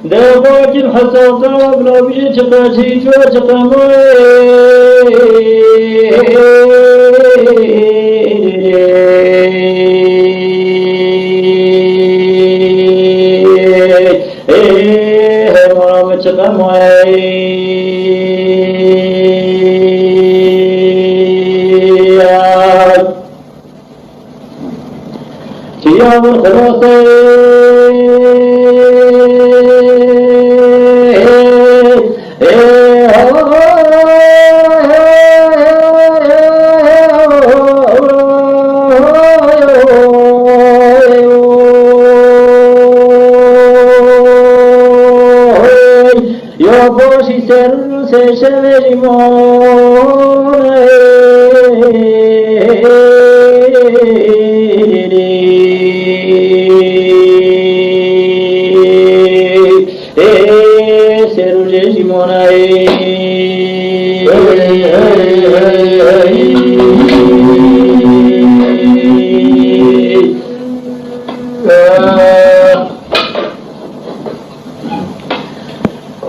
دواجن حساب بلا بيجي تقاسي جو تقامي مرام تقامي يا من خلاصي يا باشي سر سشمري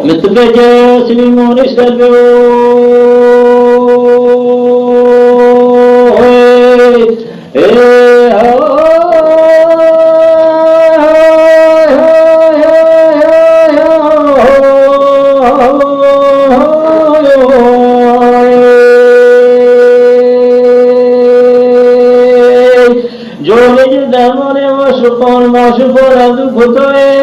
متفجأ سليمون جوهر درمان واشقان ماشقان از خدای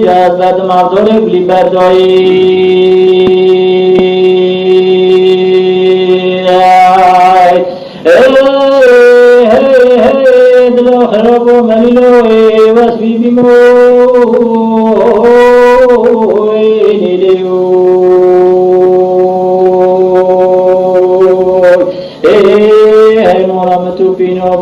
جذبت مردان بلی بردایی دل خراب و ملیلوی وصفی بیموی نیلیوی مورم تو پینو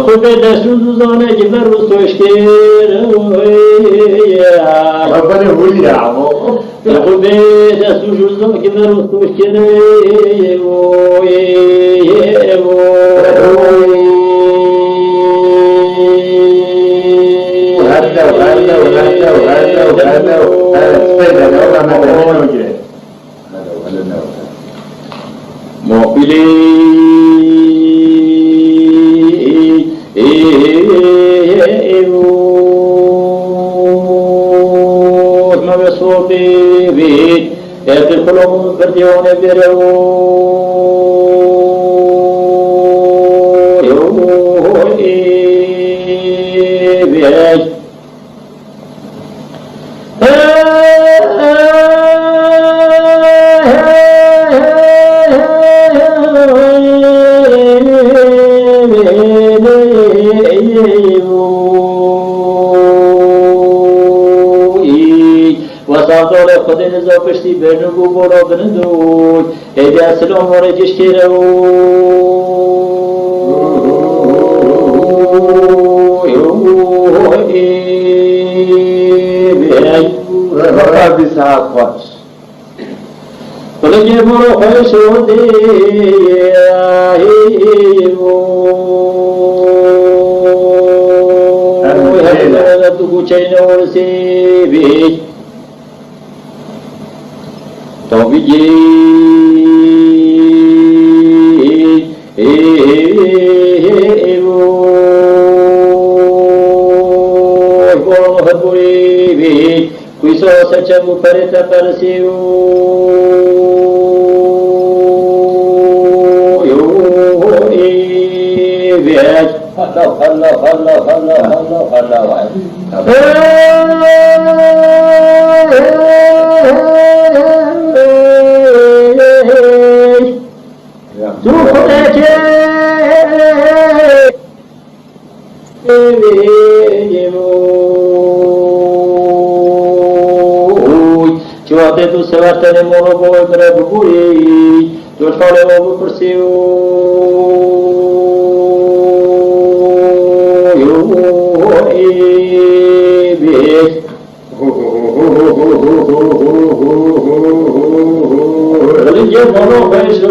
خود دست و دوزانه که بر روز توش ربنا هولي يا عمو خود دست و دوزانه که بر روز توش يدخلهم فرديون بيج وصادر خود نزا پشتی برنگو برا بندوی ایدی اسلام ورجش کرو ربي ساعات خاص ولكن برا خوش ودي هذا تقول شيء ورسيبي توبيجي Questo facciamo pareta per siu Čuvate tu se vrtene mono boj mrebu buri, tu šale ovu prsiju. Religion mono beşu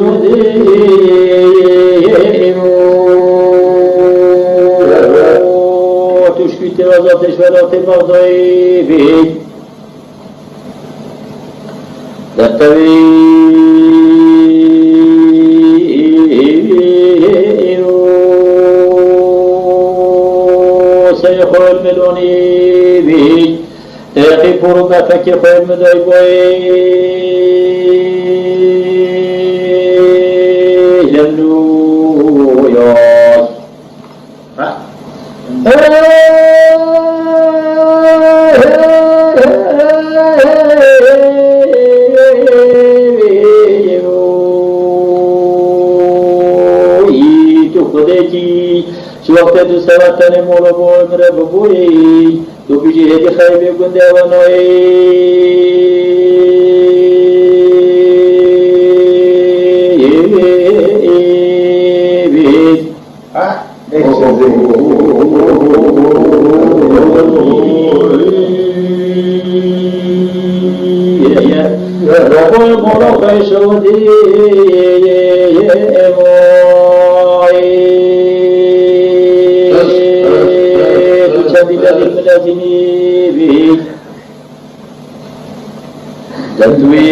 tu şkite vazate şverate mavdai bih. Dattavi سيخو الملوني بي تيقي فروما فكي خو المدوي بوي جلو يوس وقت دو سواتن مولو بول مره ببوی تو بیجی هدی خیلی گنده و نوی بید ربول مولو خیشو دی بلازمي بي جندوي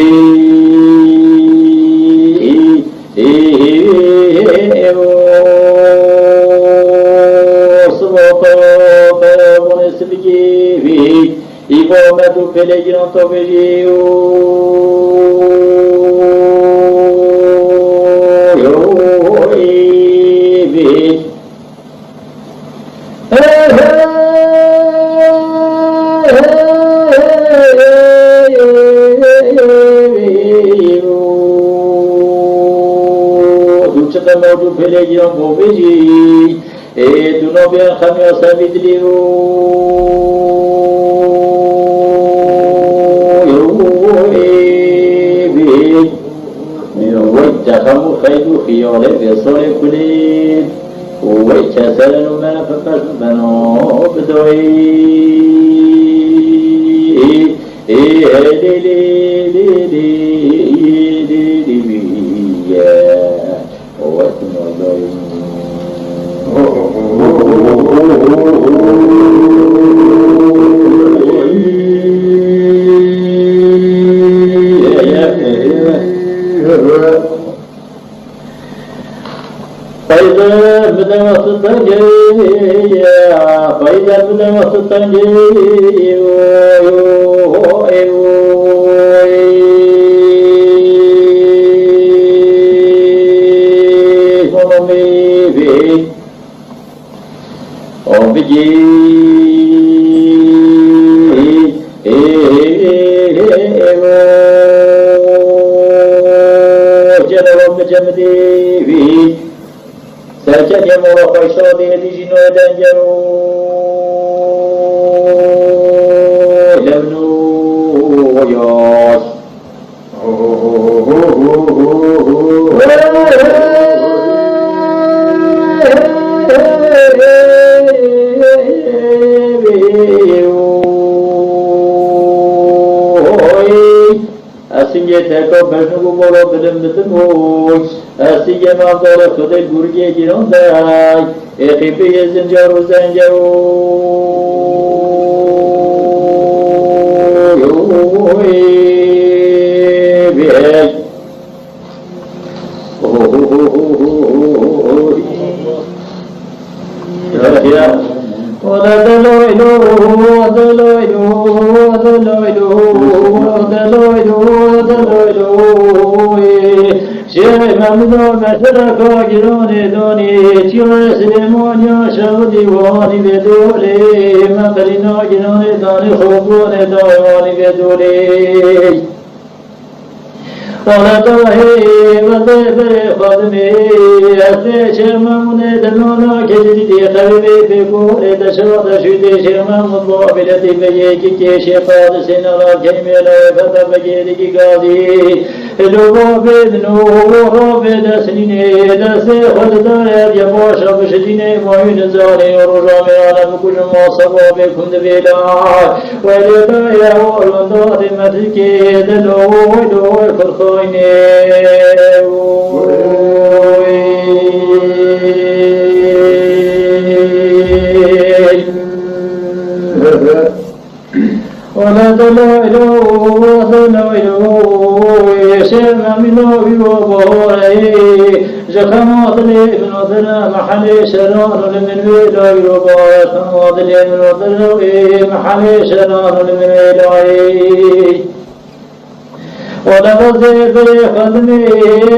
صبوطو منسبجي بي إيقو مدو بلجنو تو بجيو بي موجود فيلي يوم بيجي دونو بين خميس بيدليو بيت يوم وجه خمو خيدو خيال بيصور كلي ويتسلل ما فقط بنو بدوي فإذا بدأ وقت التنجي فإذا بدأ وقت التنجي Cerchiamo poi soldi di Gino ed Angelo Levnuyos Asinge ko bashnu bolo bilim bitmoy asiye mağdara kudel gurge gironday eqipi zinjar zanjar Mamno mesela kagirone doni çiğne monya şavdi vani vedore makalina girone dani khobone dani vedore Ona dahi vazifere khadme ase şemamune danona kecidi diye tabi beko edaşada şüde şemam mutlu bileti beye ki keşefad senala kemela fata bege ki gazi Elovo bedno robe senine dase khadar ya boşa bişdine moyun zane rojame alam kulum sababe kund vela ve leda ya olanda demetke delo do kurkho ولا دلائلو يسمى منه بوضعي زخمات الابن وذنا محل سران لمن ويلاي ربايا خمات الابن وذنا محل سران لمن ويلاي ولغزي بخدمي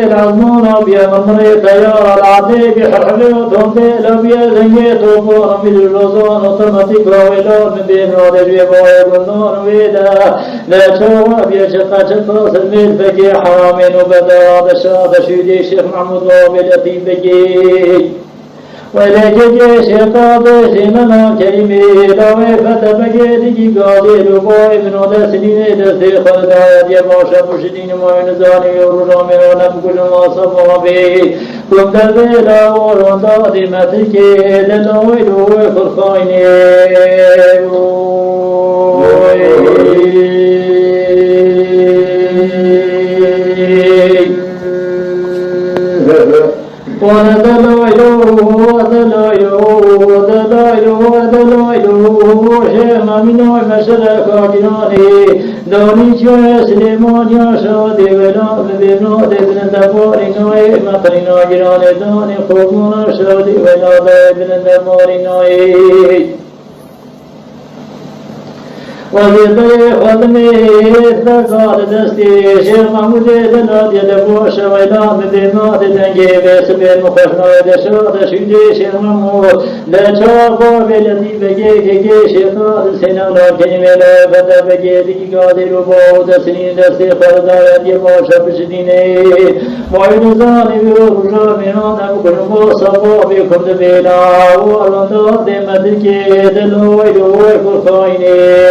العظمون أبيا ممري تيار العدي بحرحلي وطنطي لبيا زنجيت وقونا من الرزان وطمتك وويلون من بين ودجي بوي قلنون ويدا لا تشوى أبيا شقا شقا سلميت بكي حرامين وبدا دشا دشيدي شيخ محمود وابلتي بكي ولكن شقا بسمنا كريمي لوي فتبكي قاضي لبوي من ودا سنين دستي خلدايا دي باشا مشدين موين زاني ورجامي ونبكل ما صبابي كنت البيلا ورندا دي متكي دلوي لوي خلقايني Mamino mesela kagirani doni çoya Süleyman yaşa devela devno devlen davarinoy matrino girane doni khobuna şadi vela devlen davarinoy وزيدي خدمي ثقال دستي شيخ محمود دلال يدبو شويلا مدينة دنجي بس بين مخشنا دشاد شدي شيخ محمود دشاقو بلدي بجي كي شيخ سنة لا كلمة لا بدا بجي دي قادر وبو دسنين دستي خلدا يدبو شبشديني مويد زاني بروجا مينان أبكر مصابو بكرد بلا والله دمدكي دلوي دوي كرخايني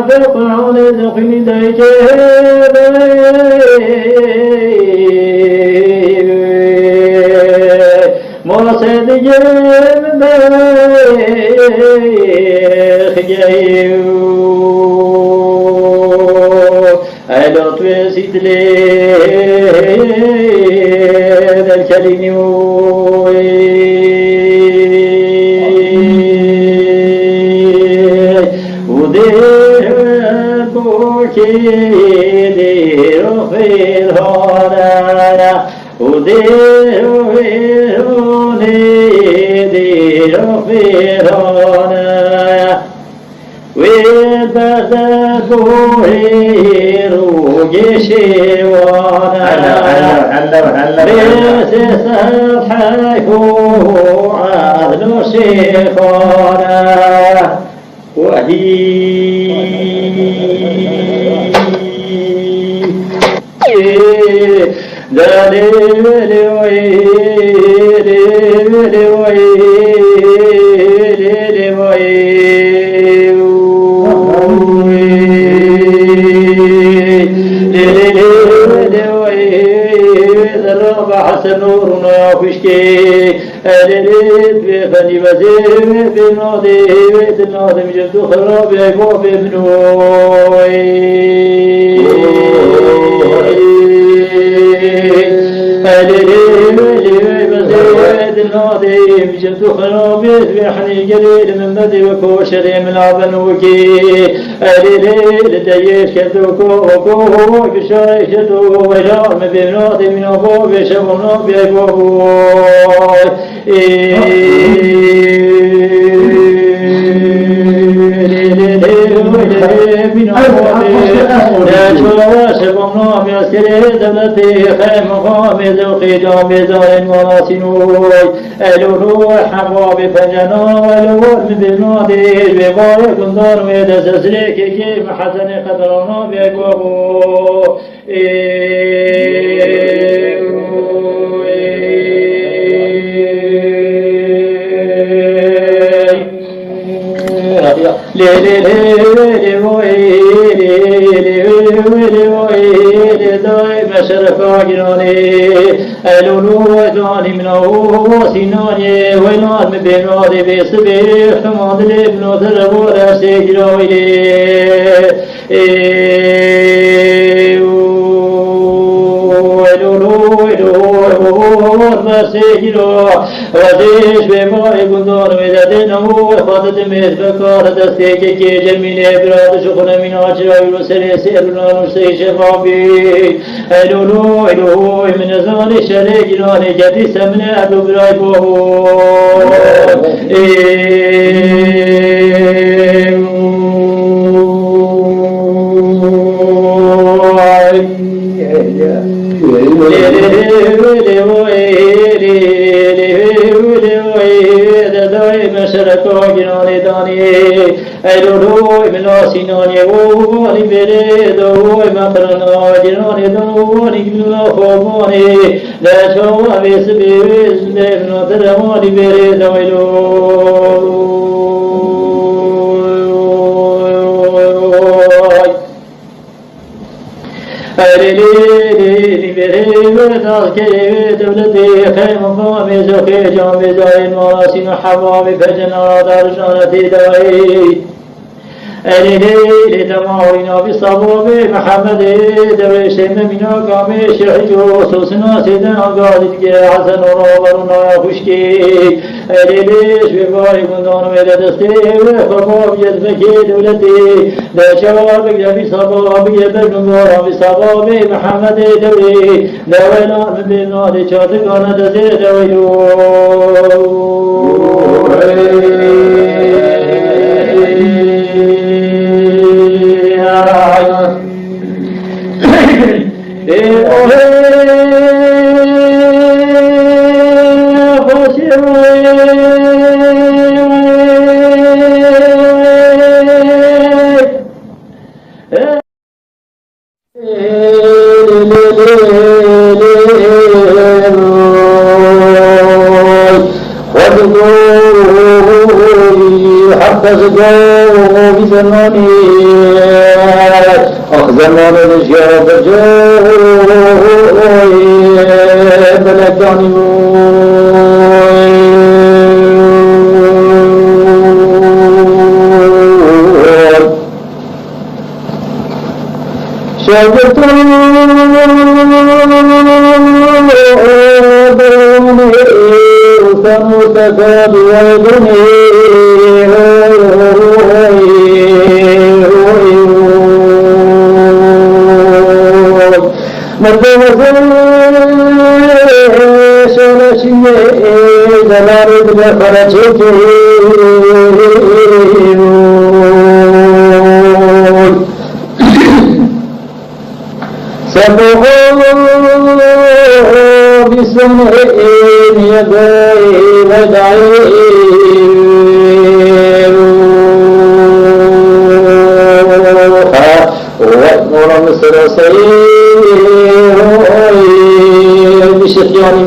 حفظ على زخني دايجه مرسد جيم خجايو ألو توسيد لي ذا الكلميو ودير بوكي دير في الهرانا ودير فيرانا والبدر يشيوانا بس سبحانه عدل شيخانا وهي حسن نورنا يخشكي أدريد بخني بزير بنادي بنادي مجد خراب يقوف بنوي أدريد بزير بنادي مجد خراب يذبحني قليل من بدي وكوشري من عبنوكي أدريد ديش كذوكو وكوه كشاري شدو وجار بنادي من أبوه بشبنا بيقوه مشرف عجلاني ألولو وداني منه سناني ويناد مبينادي بيسبي حماد الابن ثربو رأسي جراوي سيجرو وديش بماء قندار مددنه وخاطت مدفكار دستيك كي جميل براد شخنا من عجرا يرسل سيرنا نرسي شفافي ألولو إلوه من زان شريك لاني جدي سمنا أبو برايبوه مشركو جناني داني أيلوه من سيناني وواني بريدو مقرنا جناني دواني كلا خواني لا شوا بيسبي بيسبي ترماني بريدو أريلي بريد تذكري دولتي خيم قامي زخي جامي زين وراسين حمامي فجنا درجانتي دوي أريلي تماوينا بصبوبي محمد دوي شم منا قامي شحجو سوسنا سيدنا قادت حسن ورابرنا خشكي أريلي شبابي كندان ميدا دستي وخباب جذبكي دولتي دا شوابك جابي صبابي يبنغورا بصبابي محمد دوي دوينا من بينا دي شاتقانا دزي دويلو حتى زجاجه بزمانه زمان الاشياء بجوه بلكاني شاگرد تكاد ويدني مدوزن شلشيه دلارد بخرجتي سبحوا بسمع يدي ودعي وأمر مصر سير بشكيان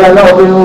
خالقكم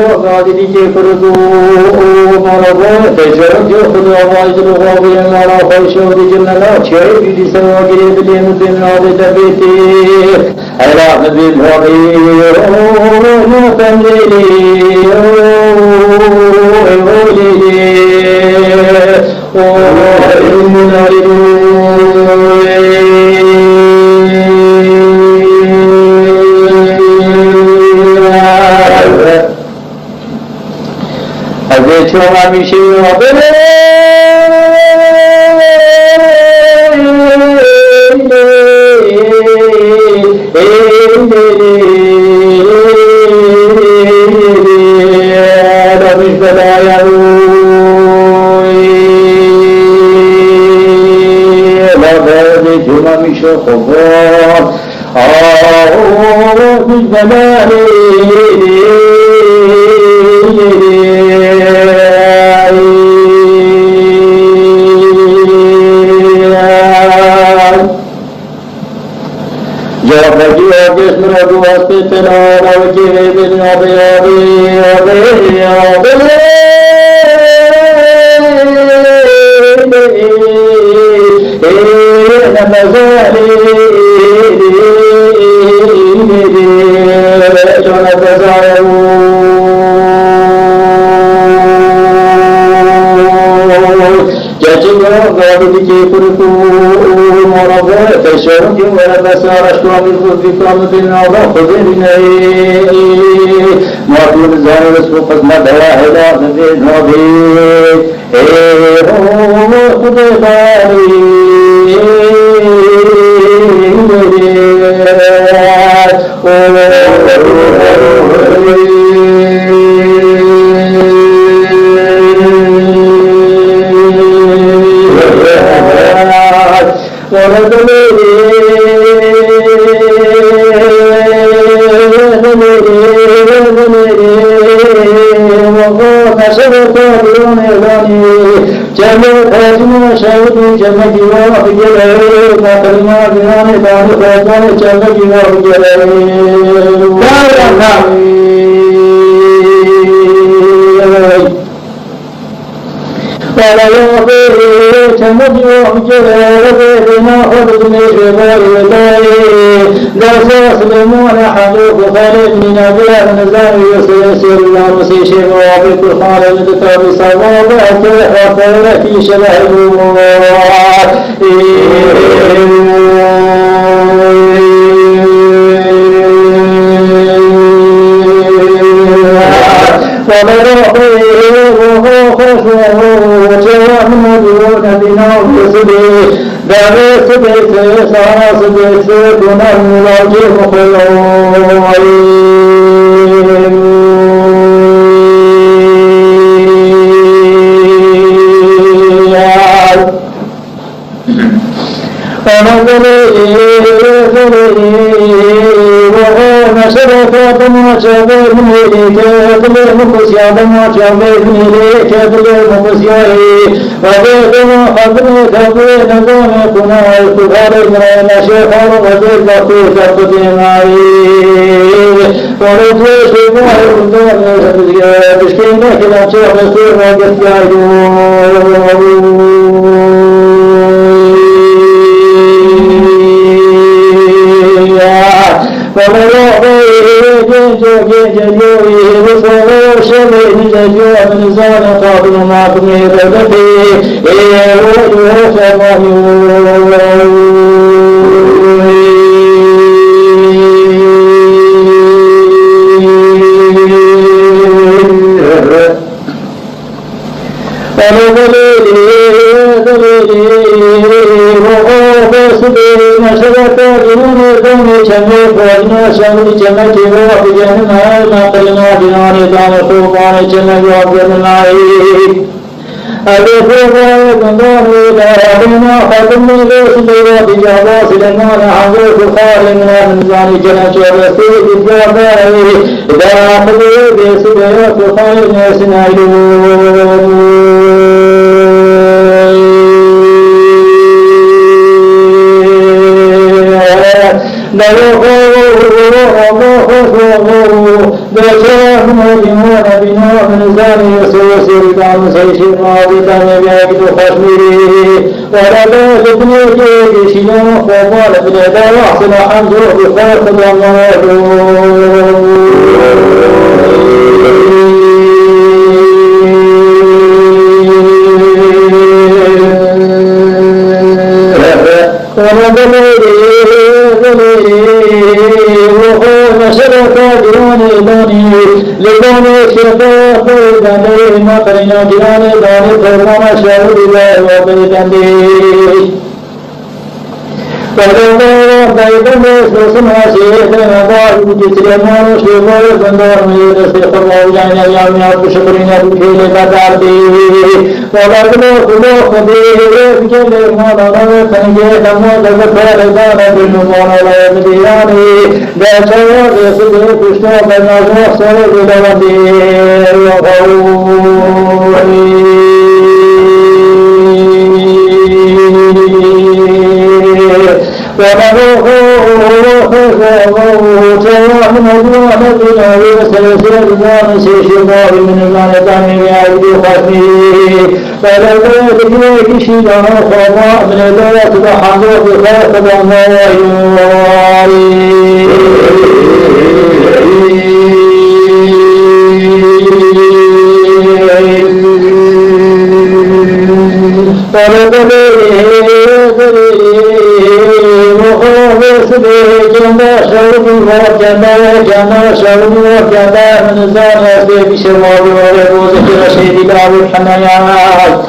قاعد دیگه کردو مرا تجربه جو خدا واجد رو قابل مرا خوش و دیگه نلا چه بیدی سوا گیری بلیم دین ناده دبیتی ایران بیل همی نوکم لیلی چون همیشه بنا من زاني سوسر دام سيشي ماضي بيك تخشمي ورد لبني كيك شيئا خوبا لبني دا وحسن حمزه بخاف دمارو لبني شفاق بيدني ما قرنا جناني داني فرمان شعور الله وبيدني ولما بيدني سوسنا شيخنا ضاعوا جسرمان شمال بندار ميرس خرمو جانا يوم يعب شكرنا بكيل بدردي ولما خلو خديه بكيل مانا نوفنجي دمو دغفر دانا بالنمانا لا يمدياني داشوا بسده كشتا بنازوخ سوى بلوندي جانا شعور وجانا من زان يسبي بشمال وربوز رشيد باب الحنايات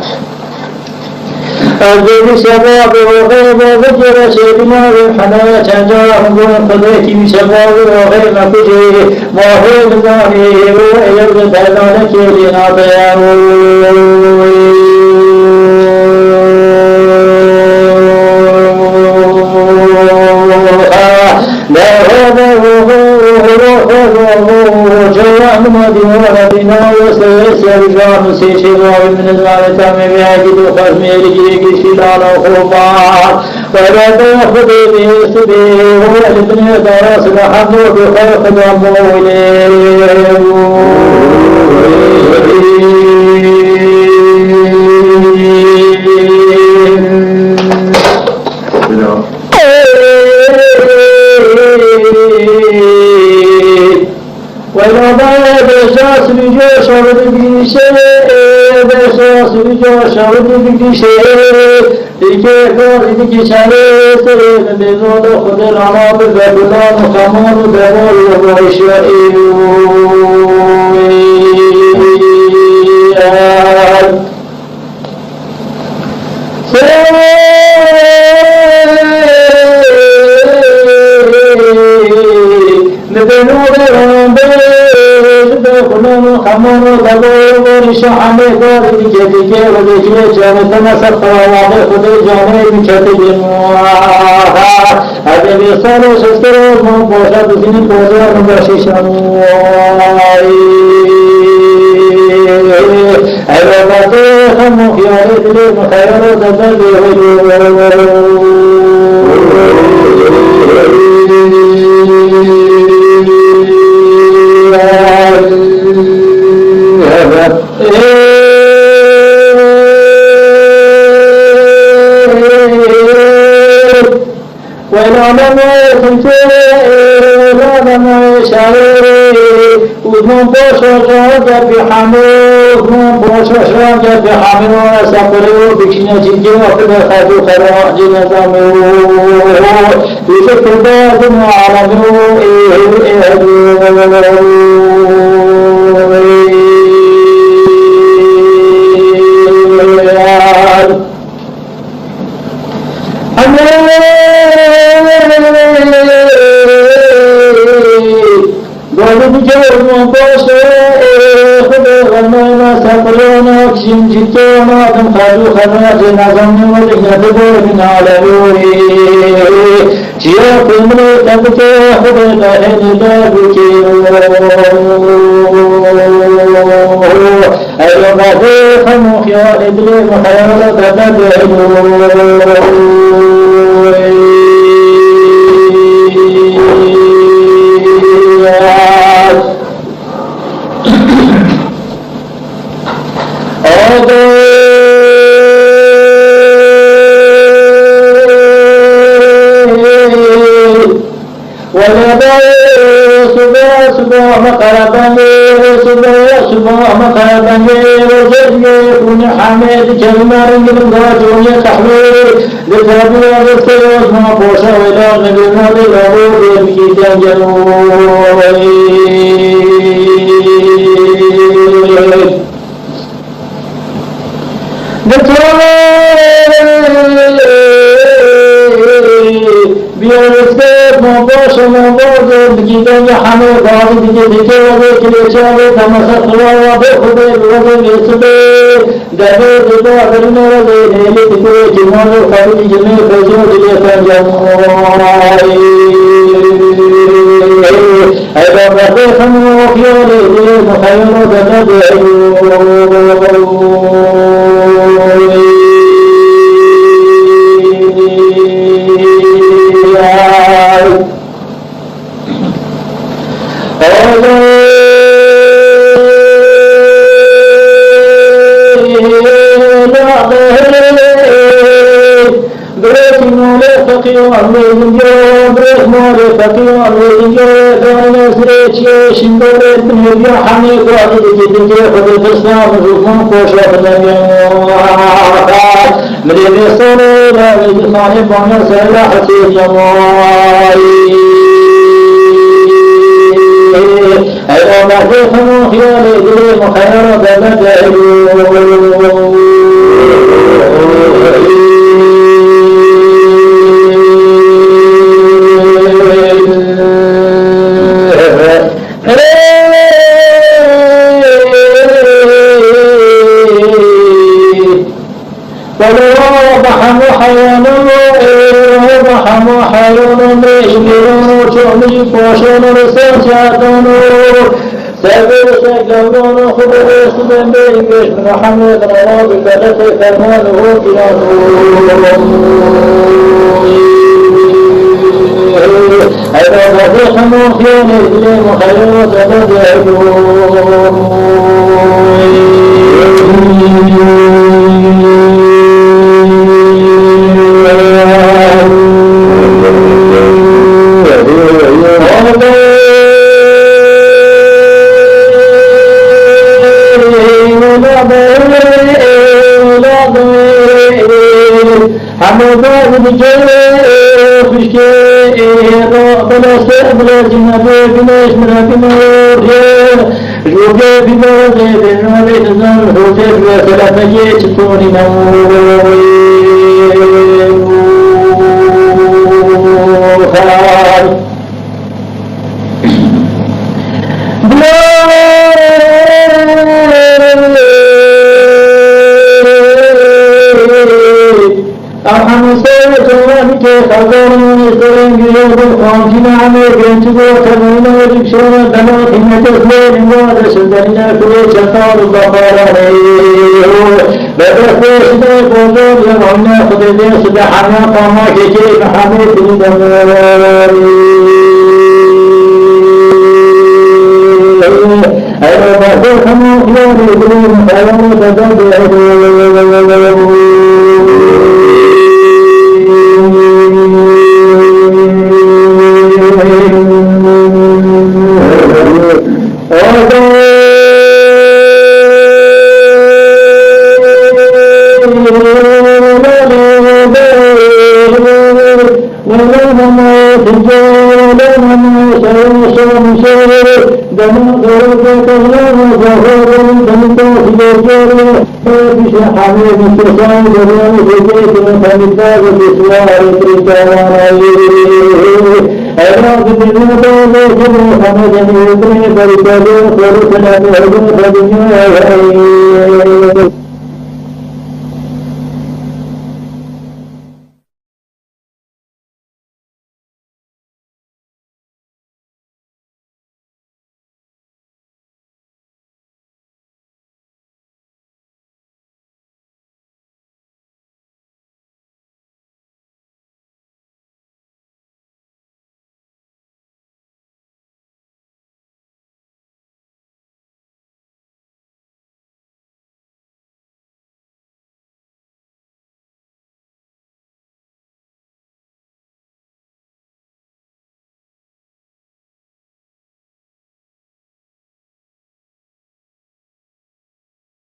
أرجو بشباب وغيب وفجر شيدنا بالحنايا تنجاهم قضيت بشباب وغيب كجي ما هو بزاني ويبدأ دلالك لنا بيان بنا وسيسر جان سيشوا من الزارة من يجد خزمير جيك شلال وخوفا فرد خذي بيسبي هو الابن دارس لحظه بخير خدامه بشاس بجوش عود بيشه بشاس بجوش عود بيشه دیگه کار دیگه چاره سر بزود خود رانا به بلان خمان دوال و باشایی خمر دبور شحنه دار دیگه و دیگه جان تمسخ واقع خود جانه بیچته جنواه اگه بیسار شکر من باشد زنی بازار باشی شموای ایوه باته هم خیالی دل مخیر دبر من باشد بحمود من باشد بحمود سفره بکشینه چیزی وقت خدو خراه جنزامه بیشه کرداد معالمه جيتنا كم خالو خراج نظام ولجنة بورن علوي جيا كمل تبكي خد كهن دبكي أيوة بعدي خم خيال إدري مخيال تبكي صبح مقربني صبح مقربني وجدني كن حميد كلمة من غاجوني تحويل لتابي وغسيوز ما بوشا ولا نبي نبي لغود يمكي تنجنوي بیارسته مباش مباز بگیدن همه باقی دیگه دیگه وقتی کلیچه وقتی تمسخ خلال وقتی خوبه وقتی میسته دبه دیگه اگرین وقتی نیلی دیگه جمال خبری جمعه خیجو دیگه تنجم ایبا بخی خمو خیالی دیگه مخیل و دنده محمد رضا بكلة فرمانه إلى أيضا وفيق مخيان إليه مخيرات